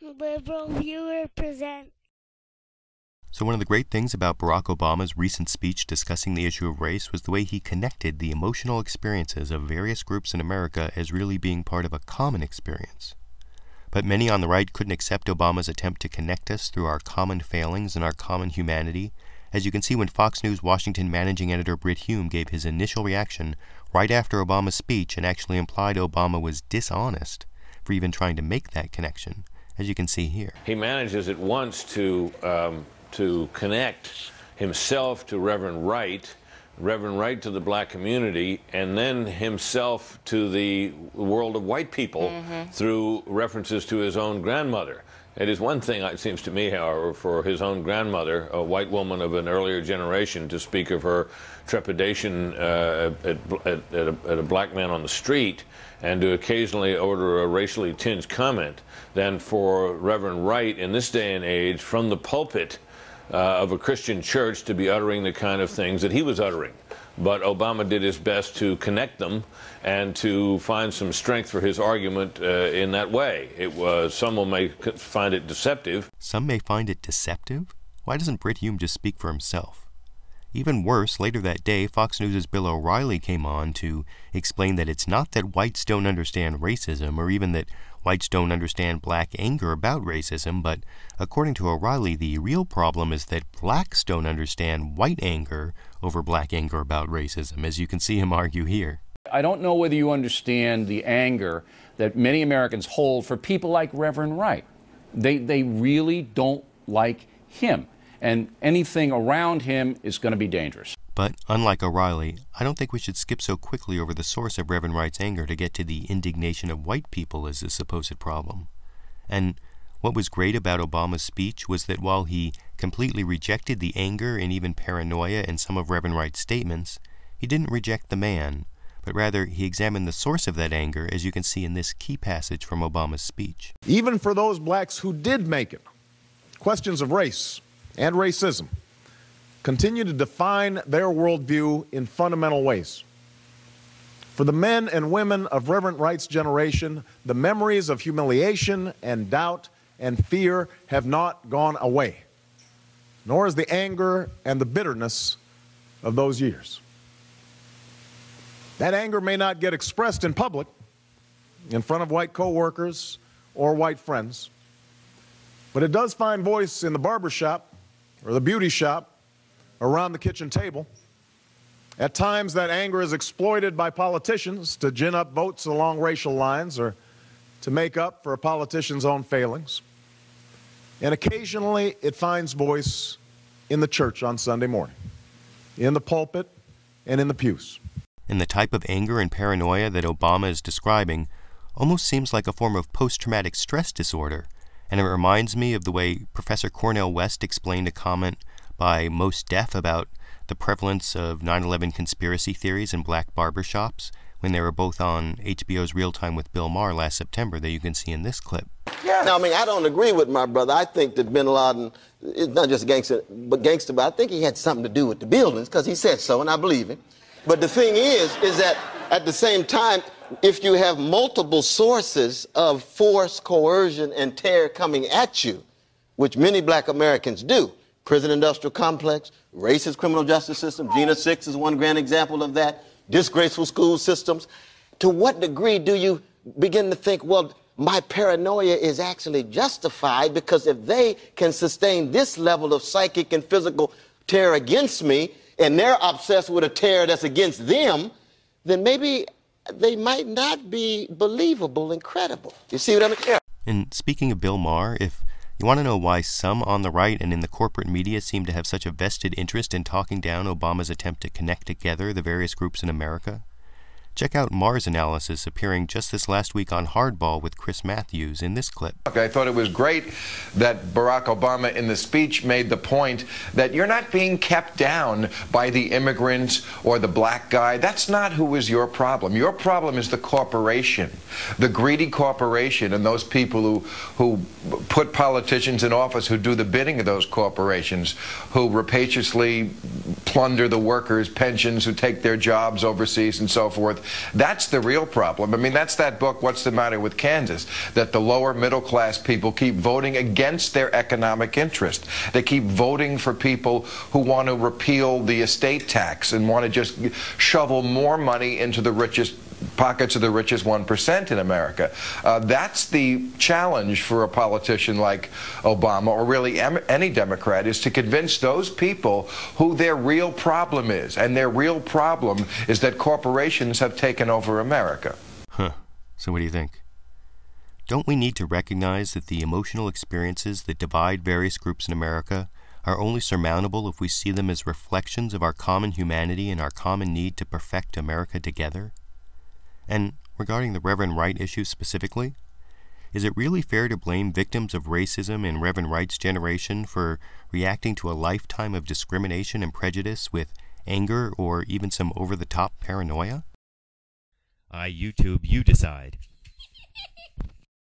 Liberal Viewer presents. So one of the great things about Barack Obama's recent speech discussing the issue of race was the way he connected the emotional experiences of various groups in America as really being part of a common experience. But many on the right couldn't accept Obama's attempt to connect us through our common failings and our common humanity, as you can see when Fox News Washington managing editor Brit Hume gave his initial reaction right after Obama's speech and actually implied Obama was dishonest for even trying to make that connection, as you can see here. He manages at once to connect himself to Reverend Wright to the black community, and then himself to the world of white people through references to his own grandmother. It is one thing, it seems to me, however, for his own grandmother, a white woman of an earlier generation, to speak of her trepidation at a black man on the street and to occasionally utter a racially tinged comment, than for Reverend Wright in this day and age from the pulpit of a Christian church to be uttering the kind of things that he was uttering. But Obama did his best to connect them and to find some strength for his argument in that way. Some may find it deceptive. Some may find it deceptive? Why doesn't Brit Hume just speak for himself? Even worse, later that day, Fox News' Bill O'Reilly came on to explain that it's not that whites don't understand racism, or even that whites don't understand black anger about racism, but according to O'Reilly, the real problem is that blacks don't understand white anger over black anger about racism, as you can see him argue here. I don't know whether you understand the anger that many Americans hold for people like Reverend Wright. They really don't like him, and anything around him is going to be dangerous. But unlike O'Reilly, I don't think we should skip so quickly over the source of Reverend Wright's anger to get to the indignation of white people as the supposed problem. And what was great about Obama's speech was that while he completely rejected the anger and even paranoia in some of Reverend Wright's statements, he didn't reject the man, but rather he examined the source of that anger, as you can see in this key passage from Obama's speech. Even for those blacks who did make it, questions of race and racism continue to define their worldview in fundamental ways. For the men and women of Reverend Wright's generation, the memories of humiliation and doubt and fear have not gone away, nor is the anger and the bitterness of those years. That anger may not get expressed in public, in front of white coworkers or white friends, but it does find voice in the barber shop or the beauty shop, around the kitchen table. At times that anger is exploited by politicians to gin up votes along racial lines or to make up for a politician's own failings. And occasionally it finds voice in the church on Sunday morning, in the pulpit and in the pews. And the type of anger and paranoia that Obama is describing almost seems like a form of post-traumatic stress disorder, and it reminds me of the way Professor Cornel West explained a comment by Most Def about the prevalence of 9/11 conspiracy theories in black barbershops when they were both on HBO's Real Time with Bill Maher last September, that you can see in this clip. Yeah. Now, I mean, I don't agree with my brother. I think that bin Laden is not just a gangster, but I think he had something to do with the buildings, because he said so, and I believe him. But the thing is that at the same time, if you have multiple sources of force, coercion, and terror coming at you, which many black Americans do, prison-industrial complex, racist criminal justice system, Gina 6 is one grand example of that, disgraceful school systems. To what degree do you begin to think, well, my paranoia is actually justified, because if they can sustain this level of psychic and physical terror against me, and they're obsessed with a terror that's against them, then maybe they might not be believable and credible. You see what I mean? Yeah. And speaking of Bill Maher, if you want to know why some on the right and in the corporate media seem to have such a vested interest in talking down Obama's attempt to connect together the various groups in America, check out Maher's analysis appearing just this last week on Hardball with Chris Matthews in this clip. I thought it was great that Barack Obama in the speech made the point that you're not being kept down by the immigrants or the black guy. That's not who is your problem. Your problem is the corporation, the greedy corporation, and those people who put politicians in office who do the bidding of those corporations, who rapaciously plunder the workers' pensions, who take their jobs overseas and so forth. forth. That's the real problem. I mean, that's that book, What's the Matter with Kansas? That the lower middle class people keep voting against their economic interest. They keep voting for people who want to repeal the estate tax and want to just shovel more money into the richest pockets of the richest 1% in America. That's the challenge for a politician like Obama, or really any Democrat, is to convince those people who their real problem is. And their real problem is that corporations have taken over America. Huh. So what do you think? Don't we need to recognize that the emotional experiences that divide various groups in America are only surmountable if we see them as reflections of our common humanity and our common need to perfect America together? And regarding the Reverend Wright issue specifically, is it really fair to blame victims of racism in Reverend Wright's generation for reacting to a lifetime of discrimination and prejudice with anger or even some over-the-top paranoia? YouTube, you decide.